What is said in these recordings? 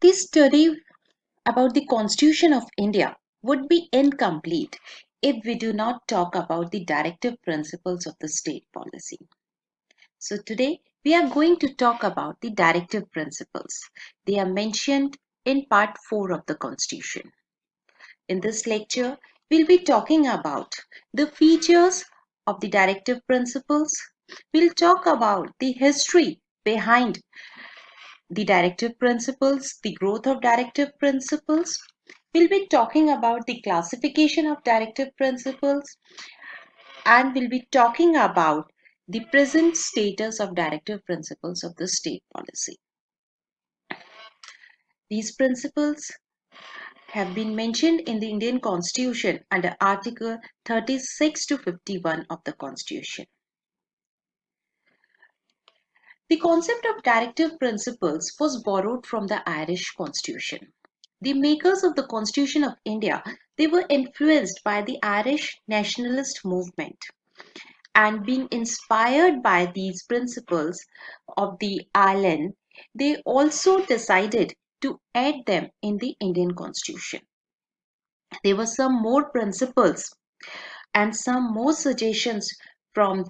This study about the Constitution of India would be incomplete if we do not talk about the directive principles of the state policy. So today we are going to talk about the directive principles. They are mentioned in part 4 of the Constitution. In this lecture, we'll be talking about the features of the directive principles. We'll talk about the history behind the directive principles, the growth of directive principles. We'll be talking about the classification of directive principles, and we'll be talking about the present status of directive principles of the state policy. These principles have been mentioned in the Indian Constitution under Article 36 to 51 of the Constitution. The concept of directive principles was borrowed from the Irish Constitution. The makers of the Constitution of India, they were influenced by the Irish nationalist movement, and being inspired by these principles of the island, they also decided to add them in the Indian Constitution. There were some more principles and some more suggestions from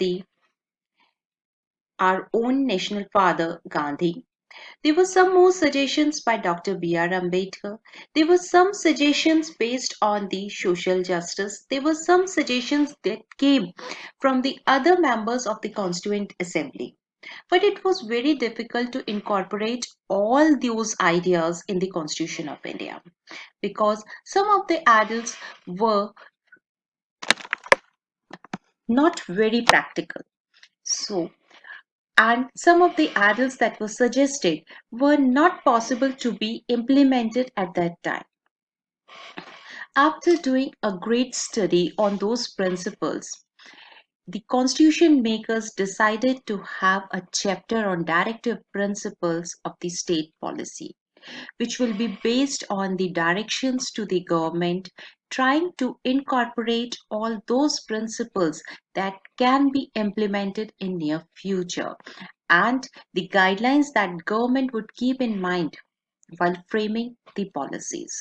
our own national father Gandhi. There were some more suggestions by Dr. B.R. Ambedkar. There were some suggestions based on the social justice. There were some suggestions that came from the other members of the Constituent Assembly. But it was very difficult to incorporate all those ideas in the Constitution of India because some of the adults were not very practical. So, and some of the adults that were suggested were not possible to be implemented at that time. After doing a great study on those principles, the constitution makers decided to have a chapter on directive principles of the state policy, which will be based on the directions to the government, trying to incorporate all those principles that can be implemented in near future and the guidelines that government would keep in mind while framing the policies.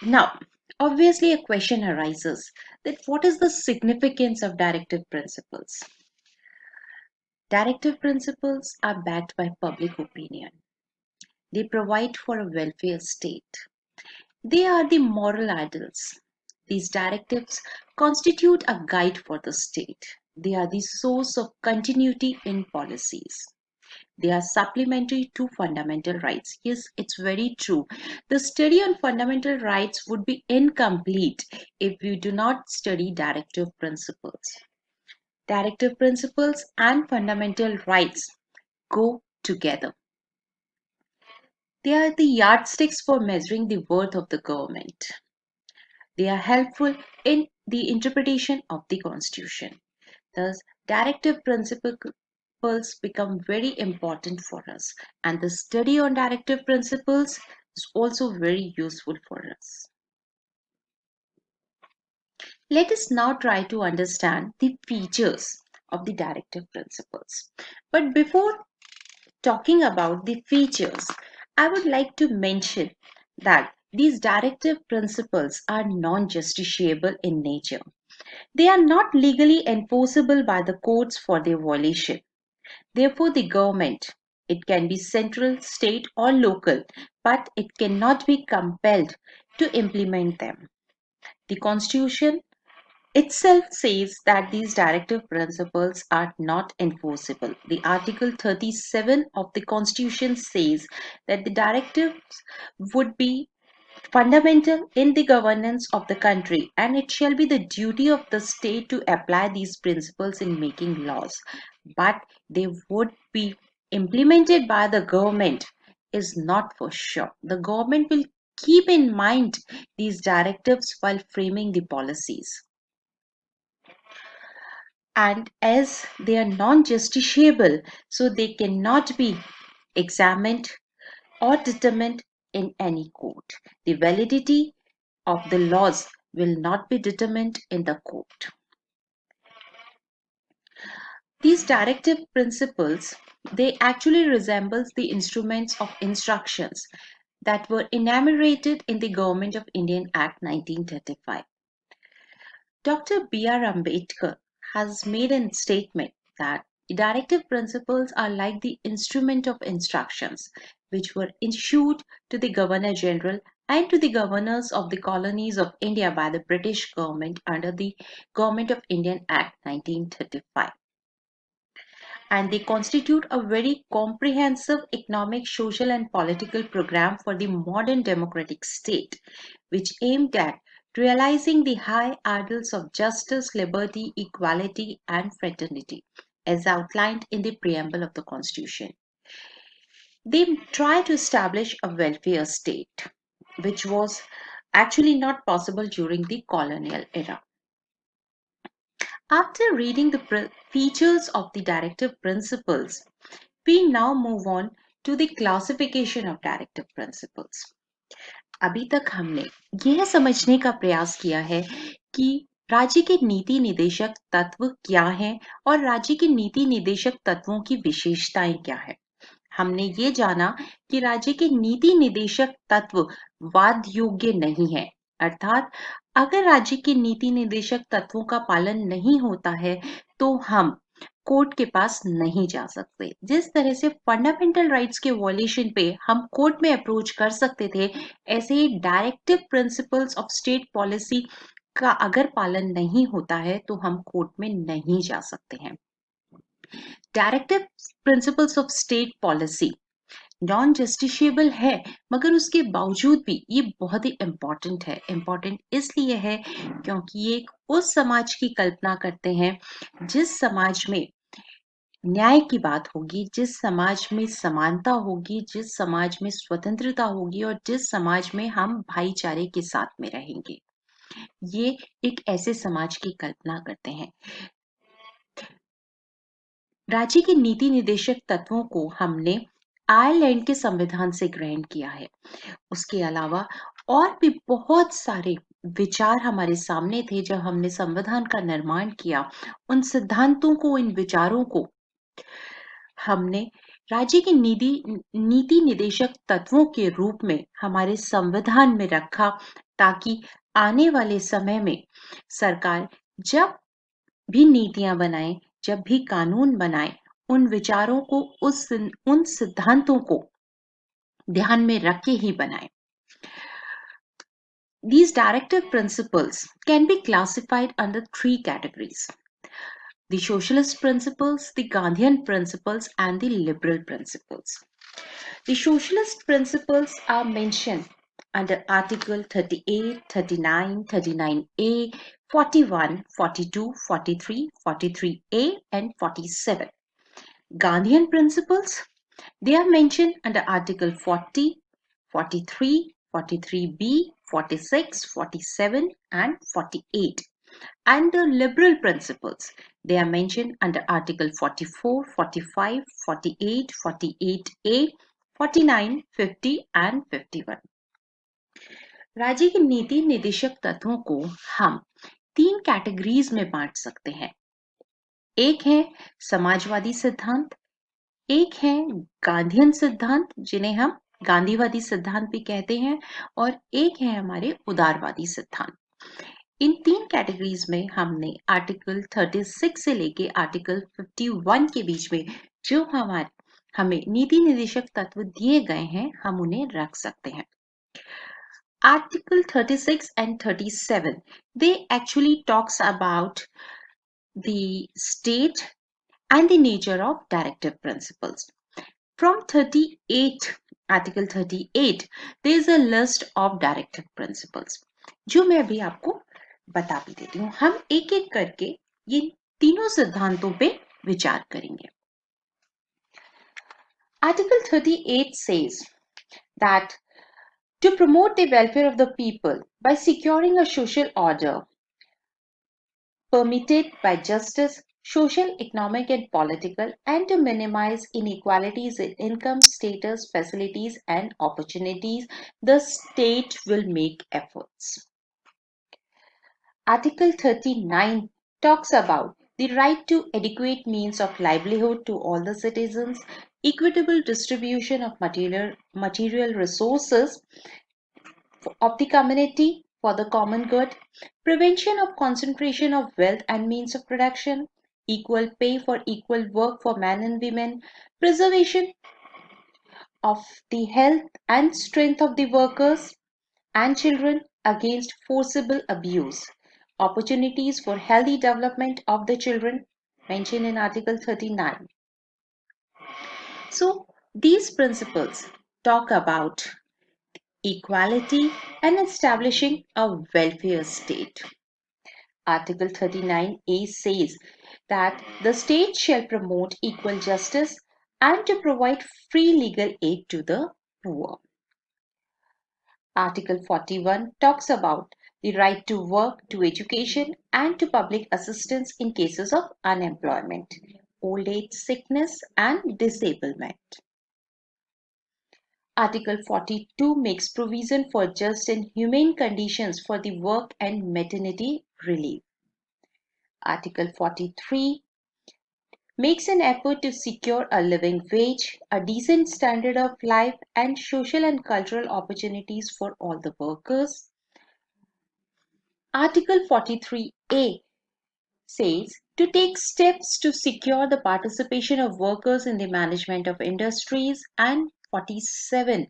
Now, obviously a question arises that what is the significance of directive principles? Directive principles are backed by public opinion. They provide for a welfare state. They are the moral ideals. These directives constitute a guide for the state. They are the source of continuity in policies. They are supplementary to fundamental rights. Yes, it's very true. The study on fundamental rights would be incomplete if we do not study directive principles. Directive principles and fundamental rights go together. They are the yardsticks for measuring the worth of the government. They are helpful in the interpretation of the Constitution. Thus, directive principles become very important for us, and the study on directive principles is also very useful for us. Let us now try to understand the features of the directive principles. But before talking about the features, I would like to mention that these directive principles are non-justiciable in nature. They are not legally enforceable by the courts for their violation. Therefore, the government, it can be central, state, or local, but it cannot be compelled to implement them. The Constitution itself says that these directive principles are not enforceable. The Article 37 of the Constitution says that the directives would be fundamental in the governance of the country, and it shall be the duty of the state to apply these principles in making laws. But they would be implemented by the government is not for sure. The government will keep in mind these directives while framing the policies. And as they are non-justiciable, so they cannot be examined or determined in any court. The validity of the laws will not be determined in the court. These directive principles, they actually resembles the instruments of instructions that were enumerated in the Government of Indian Act 1935. Dr. B.R. Ambedkar has made a statement that the directive principles are like the instrument of instructions which were issued to the Governor General and to the governors of the colonies of India by the British government under the Government of Indian Act 1935, and they constitute a very comprehensive economic, social, and political program for the modern democratic state, which aimed at realizing the high ideals of justice, liberty, equality, and fraternity, as outlined in the preamble of the Constitution. They try to establish a welfare state, which was actually not possible during the colonial era. After reading the features of the directive principles, we now move on to the classification of directive principles. अभी तक हमने यह समझने का प्रयास किया है कि राज्य के नीति निदेशक तत्व क्या हैं और राज्य के नीति निदेशक तत्वों की विशेषताएं क्या है। हमने ये जाना कि राज्य के नीति निदेशक तत्व वाद योग्य नहीं है, अर्थात अगर राज्य के नीति निदेशक तत्वों का पालन नहीं होता है तो हम कोर्ट के पास नहीं जा सकते। जिस तरह से फंडामेंटल राइट्स के वॉयलेशन पे हम कोर्ट में अप्रोच कर सकते थे, ऐसे ही directive principles of state policy का अगर पालन नहीं होता है तो हम कोर्ट में नहीं जा सकते हैं। Directive principles of state policy non justiciable है, मगर उसके बावजूद भी ये बहुत ही इम्पोर्टेंट है। इम्पोर्टेंट इसलिए है क्योंकि ये उस समाज की कल्पना करते हैं जिस समाज में न्याय की बात होगी, जिस समाज में समानता होगी, जिस समाज में स्वतंत्रता होगी और जिस समाज में हम भाईचारे के साथ में रहेंगे। ये एक ऐसे समाज की कल्पना करते हैं। राज्य के नीति निदेशक तत्वों को हमने आयरलैंड के संविधान से ग्रहण किया है। उसके अलावा और भी बहुत सारे विचार हमारे सामने थे जब हमने संविधान का निर्माण किया। उन सिद्धांतों को, इन विचारों को हमने राज्य के नीति निदेशक तत्वों के रूप में हमारे संविधान में रखा, ताकि आने वाले समय में सरकार जब भी नीतियां बनाए, जब भी कानून बनाए, उन विचारों को, उन सिद्धांतों को ध्यान में रख के ही बनाए। These directive principles can be classified under three categories: the socialist principles, the Gandhian principles, and the liberal principles. The socialist principles are mentioned under Article 38, 39, 39A, 41, 42, 43, 43A, and 47. Gandhian principles, they are mentioned under Article 40, 43, 43B, 46, 47, and 48. And the liberal principles, they are mentioned under Article 44, 45, 48, 48A, 49, 50, and 51. राज्य के नीति निदेशक तत्वों को हम तीन categories में बांट सकते हैं। एक है समाजवादी सिद्धांत, एक है गांधीयन सिद्धांत जिन्हें हम गांधीवादी सिद्धांत भी कहते हैं, और एक है हमारे उदारवादी सिद्धांत। इन तीन कैटेगरीज में हमने आर्टिकल 36 से लेके आर्टिकल 51 के बीच में जो हमें नीति निदेशक तत्व दिए गए हैं, हम उन्हें रख सकते हैं। Article 36 and 37, they actually talks about the state and the nature of directive principles. From 38, Article 38, there is a list of directive principles, जो मैं अभी आपको बता भी देती हूँ। हम एक एक करके ये तीनों सिद्धांतों पे विचार करेंगे। Article 38 says that to promote the welfare of the people by securing a social order permitted by justice, social, economic, and political, and to minimize inequalities in income, status, facilities, and opportunities, the state will make efforts. Article 39 talks about the right to adequate means of livelihood to all the citizens, equitable distribution of material resources of the community for the common good, prevention of concentration of wealth and means of production, equal pay for equal work for men and women, preservation of the health and strength of the workers and children against forcible abuse, opportunities for healthy development of the children mentioned in Article 39. So, these principles talk about equality and establishing a welfare state. Article 39A says that the state shall promote equal justice and to provide free legal aid to the poor. Article 41 talks about the right to work, to education, and to public assistance in cases of unemployment, old age, sickness, and disablement. Article 42 makes provision for just and humane conditions for the work and maternity relief. Article 43 makes an effort to secure a living wage, a decent standard of life, and social and cultural opportunities for all the workers. Article 43A says to take steps to secure the participation of workers in the management of industries, and 47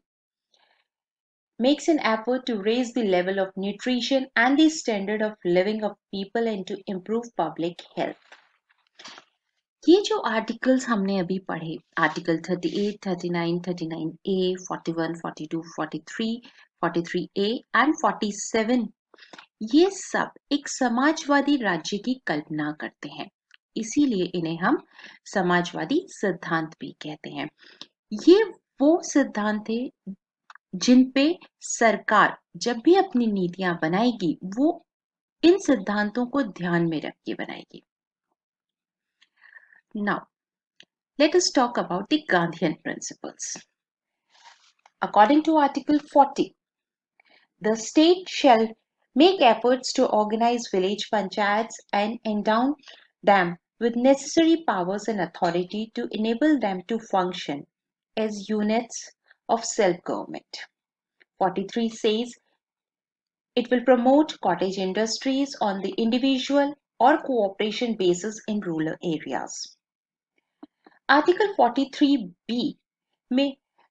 makes an effort to raise the level of nutrition and the standard of living of people and to improve public health. ये जो articles हमने अभी पढ़े, article 38, 39, 39A, 41, 42, 43, 43A and 47, ये सब एक समाजवादी राज्य की कल्पना करते हैं, इसीलिए इन्हें हम समाजवादी सिद्धांत भी कहते हैं। ये वो सिद्धांत थे जिन पे सरकार जब भी अपनी नीतियां बनाएगी वो इन सिद्धांतों को ध्यान में रख के बनाएगी। Now, let us talk about the Gandhian principles. According to Article 40, the state shall make efforts to organize village panchayats and endow them with necessary powers and authority to enable them to function as units of self-government. 43 says it will promote cottage industries on the individual or cooperation basis in rural areas. Article 43B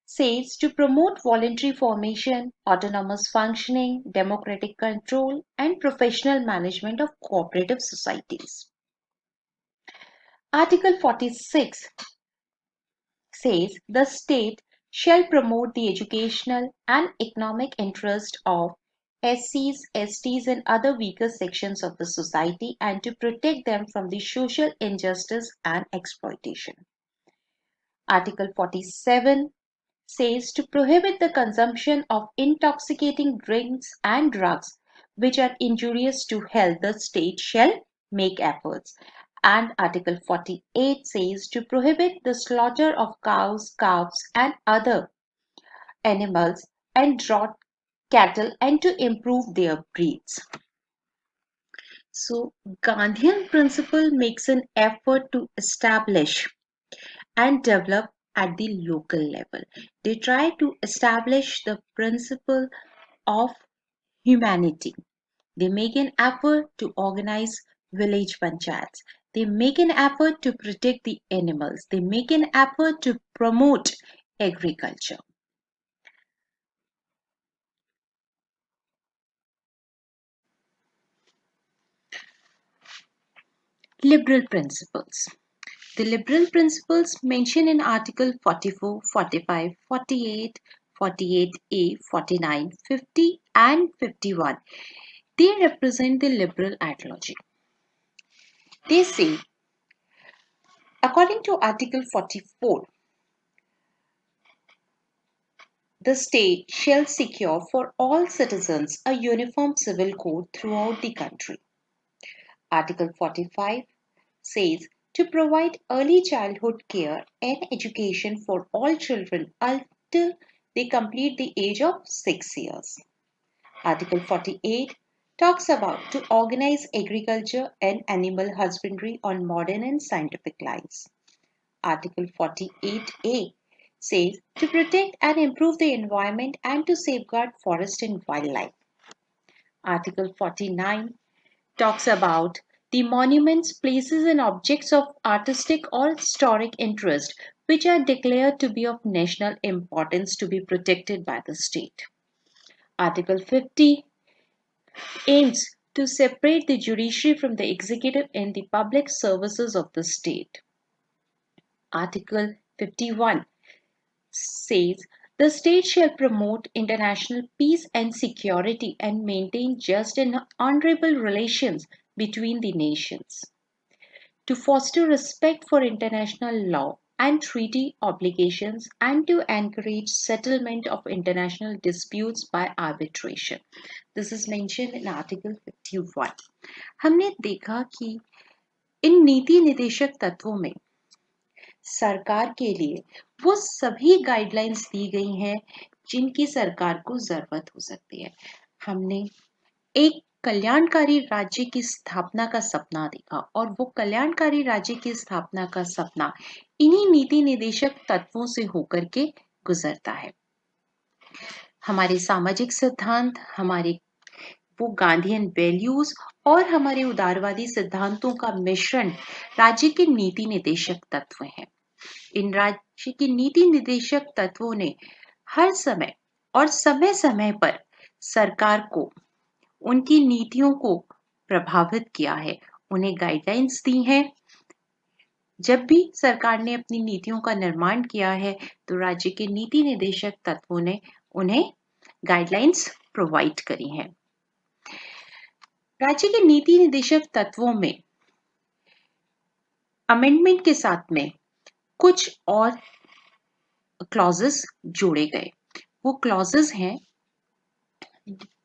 says to promote voluntary formation, autonomous functioning, democratic control, and professional management of cooperative societies. Article 46 says the state shall promote the educational and economic interest of SCs, STs, and other weaker sections of the society and to protect them from the social injustice and exploitation. Article 47 says to prohibit the consumption of intoxicating drinks and drugs which are injurious to health, the state shall make efforts. And Article 48 says to prohibit the slaughter of cows, calves, and other animals and draught cattle and to improve their breeds. So, Gandhian principle makes an effort to establish and develop at the local level. They try to establish the principle of humanity. They make an effort to organize village panchayats. They make an effort to protect the animals. They make an effort to promote agriculture. Liberal principles. The liberal principles mentioned in Article 44, 45, 48, 48A, 49, 50 and 51. They represent the liberal ideology. They say, according to Article 44, the state shall secure for all citizens a uniform civil code throughout the country. Article 45 says to provide early childhood care and education for all children until they complete the age of 6 years. Article 48 talks about to organize agriculture and animal husbandry on modern and scientific lines. Article 48A says to protect and improve the environment and to safeguard forest and wildlife. Article 49 talks about the monuments, places, and objects of artistic or historic interest which are declared to be of national importance to be protected by the state. Article 50 aims to separate the judiciary from the executive in the public services of the state. Article 51 says the state shall promote international peace and security and maintain just and honorable relations between the nations. To foster respect for international law and treaty obligations and to encourage settlement of international disputes by arbitration. This is mentioned in Article 51. हमने देखा कि इन नीति निदेशक तत्वों में सरकार के लिए वो सभी गाइडलाइंस दी गई हैं जिनकी सरकार को जरूरत हो सकती है। हमने एक कल्याणकारी राज्य की स्थापना का सपना देखा और वो कल्याणकारी राज्य की स्थापना का सपना इन्हीं नीति निदेशक तत्वों से होकर के गुजरता है। हमारे सामाजिक सिद्धांत, हमारे वो गांधीयन वैल्यूज और हमारे उदारवादी सिद्धांतों का मिश्रण राज्य के नीति निदेशक तत्व हैं। इन राज्य की नीति निदेशक तत्वों ने हर समय और समय समय पर सरकार को उनकी नीतियों को प्रभावित किया है, उन्हें गाइडलाइंस दी हैं। जब भी सरकार ने अपनी नीतियों का निर्माण किया है तो राज्य के नीति निदेशक तत्वों ने उन्हें गाइडलाइंस प्रोवाइड करी हैं। राज्य के नीति निदेशक तत्वों में अमेंडमेंट के साथ में कुछ और क्लॉजेस जोड़े गए। वो क्लॉजेस हैं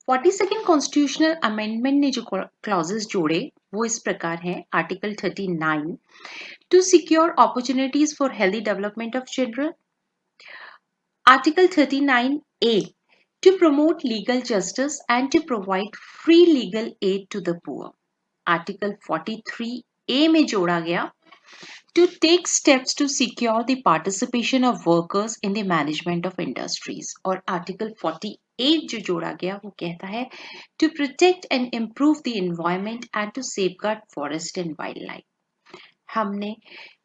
42nd कॉन्स्टिट्यूशनल अमेंडमेंट ने जो क्लॉजेस जोड़े वो इस प्रकार हैं। Article 39 to secure opportunities for healthy development of children. Article 39A to promote legal justice and to provide free legal aid to the poor. Article 43A में जोड़ा गया to take steps to secure the participation of workers in the management of industries. और article 48 जो जोड़ा गया वो कहता है to protect and improve the environment and to safeguard forest and wildlife. हमने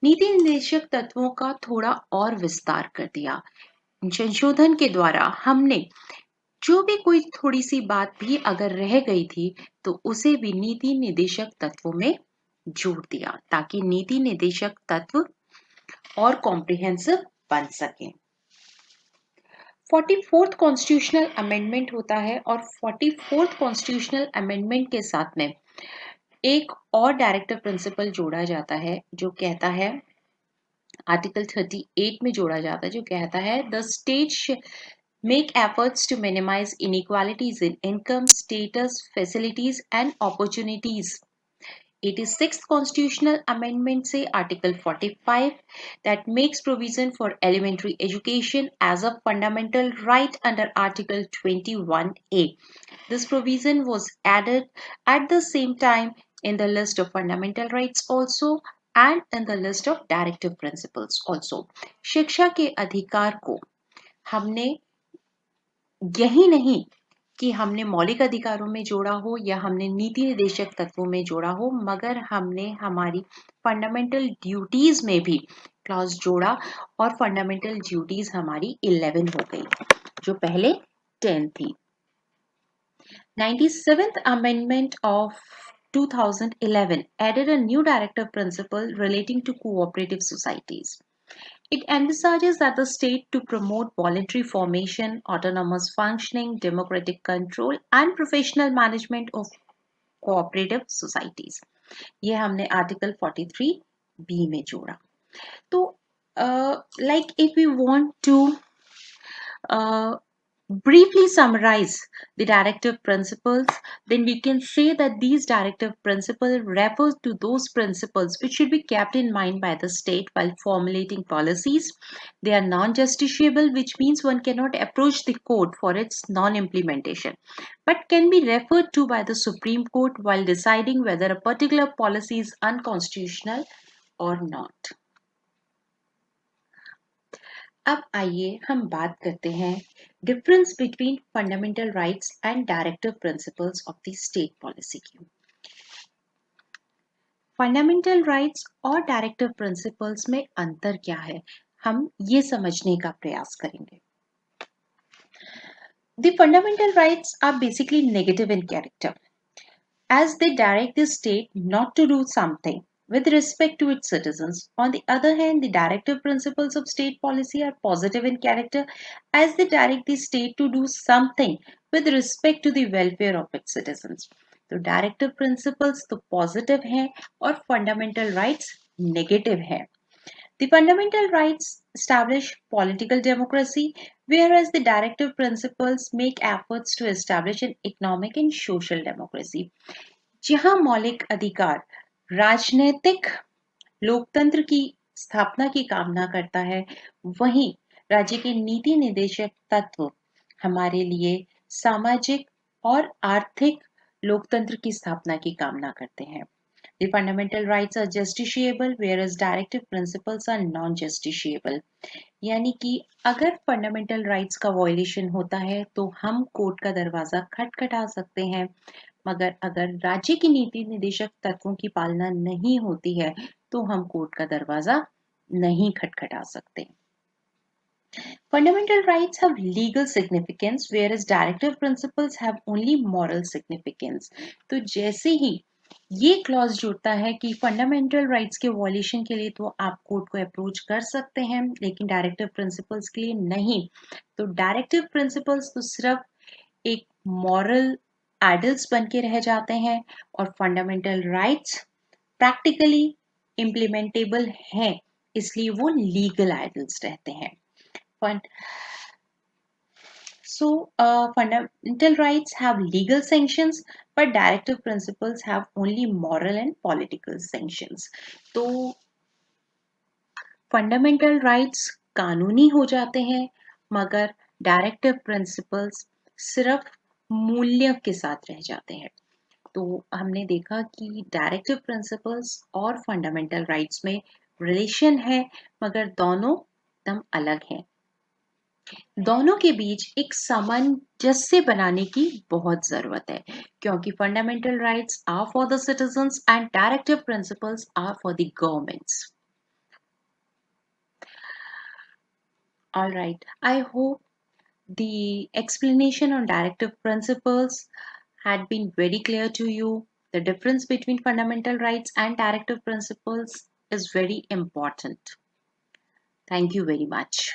नीति निर्देशक तत्वों का थोड़ा और विस्तार कर दिया। संशोधन के द्वारा हमने जो भी कोई थोड़ी सी बात भी अगर रह गई थी तो उसे भी नीति निदेशक तत्वों में जोड़ दिया ताकि नीति निदेशक तत्व और कॉम्प्रिहेंसिव बन सके। 44th कॉन्स्टिट्यूशनल अमेंडमेंट होता है और 44th कॉन्स्टिट्यूशनल अमेंडमेंट के साथ में एक और डायरेक्टिव प्रिंसिपल जोड़ा जाता है जो कहता है आर्टिकल 38 में जोड़ा जाता है जो कहता है the state make efforts to minimize inequalities in income, status, facilities and opportunities. 86th constitutional amendment say article 45 that makes provision for elementary education as a fundamental right under article 21A. This provision was added at the same time in the list of fundamental rights also and in the list of directive principles also. शिक्षा के अधिकार को हमने यही नहीं कि हमने मौलिक अधिकारों में जोड़ा हो या हमने नीति निर्देशक तत्वों में जोड़ा हो मगर हमने हमारी फंडामेंटल ड्यूटीज में भी क्लॉज जोड़ा और फंडामेंटल ड्यूटीज हमारी 11 हो गई जो पहले 10 थी। 97th amendment of 2011 added a new directive principle relating to cooperative societies. It envisages that the state to promote voluntary formation, autonomous functioning, democratic control and professional management of cooperative societies. ये हमने article 43B में जोड़ा। तो like if we want to briefly summarize the directive principles, then we can say that these directive principles refer to those principles which should be kept in mind by the state while formulating policies. They are non-justiciable, which means one cannot approach the court for its non-implementation, but can be referred to by the Supreme Court while deciding whether a particular policy is unconstitutional or not. अब आइए हम बात करते हैं difference between fundamental rights and directive principles of the state policy की। Fundamental rights और directive principles में अंतर क्या है, हम ये समझने का प्रयास करेंगे। The fundamental rights are basically negative in character, as they direct the state not to do something with respect to its citizens. On the other hand, the directive principles of state policy are positive in character, as they direct the state to do something with respect to the welfare of its citizens. तो directive principles तो positive हैं और fundamental rights negative हैं। The fundamental rights establish political democracy, whereas the directive principles make efforts to establish an economic and social democracy. जहां मौलिक अधिकार राजनीतिक लोकतंत्र की स्थापना की कामना करता है, वहीं राज्य के नीति निर्देशक तत्व हमारे लिए सामाजिक और आर्थिक लोकतंत्र की स्थापना की कामना करते हैं। The fundamental rights are justiciable, whereas directive principles are non-justiciable. यानी कि अगर फंडामेंटल राइट्स का वॉयलेशन होता है तो हम कोर्ट का दरवाजा खटखटा सकते हैं, मगर अगर राज्य की नीति निर्देशक तत्वों की पालना नहीं होती है तो हम कोर्ट का दरवाजा नहीं खटखटा सकते। Fundamental rights have legal significance, whereas directive principles have only moral significance. तो जैसे ही ये क्लॉज जुड़ता है कि फंडामेंटल राइट्स के वॉल्यूशन के लिए तो आप कोर्ट को अप्रोच कर सकते हैं, लेकिन डायरेक्टिव प्रिंसिपल्स के लिए नहीं। तो डायरेक्टिव प्रिंसिपल्स तो सिर्फ एक मॉरल एडल्स बन के रह जाते हैं और फंडामेंटल राइट्स प्रैक्टिकली इम्प्लीमेंटेबल हैं, इसलिए वो लीगल एडल्स रहते हैं। Fundamental rights have legal sanctions, but directive principles have only moral and political sanctions. तो fundamental rights कानूनी हो जाते हैं, मगर डायरेक्टिव प्रिंसिपल्स सिर्फ मूल्य के साथ रह जाते हैं। तो हमने देखा कि डायरेक्टिव प्रिंसिपल्स और फंडामेंटल राइट्स में रिलेशन है, मगर दोनों एकदम अलग हैं। दोनों के बीच एक सामंजस्य बनाने की बहुत जरूरत है, क्योंकि fundamental rights are for the citizens and directive principles are for the governments. All right, I hope the explanation on directive principles had been very clear to you. The difference between fundamental rights and directive principles is very important. Thank you very much.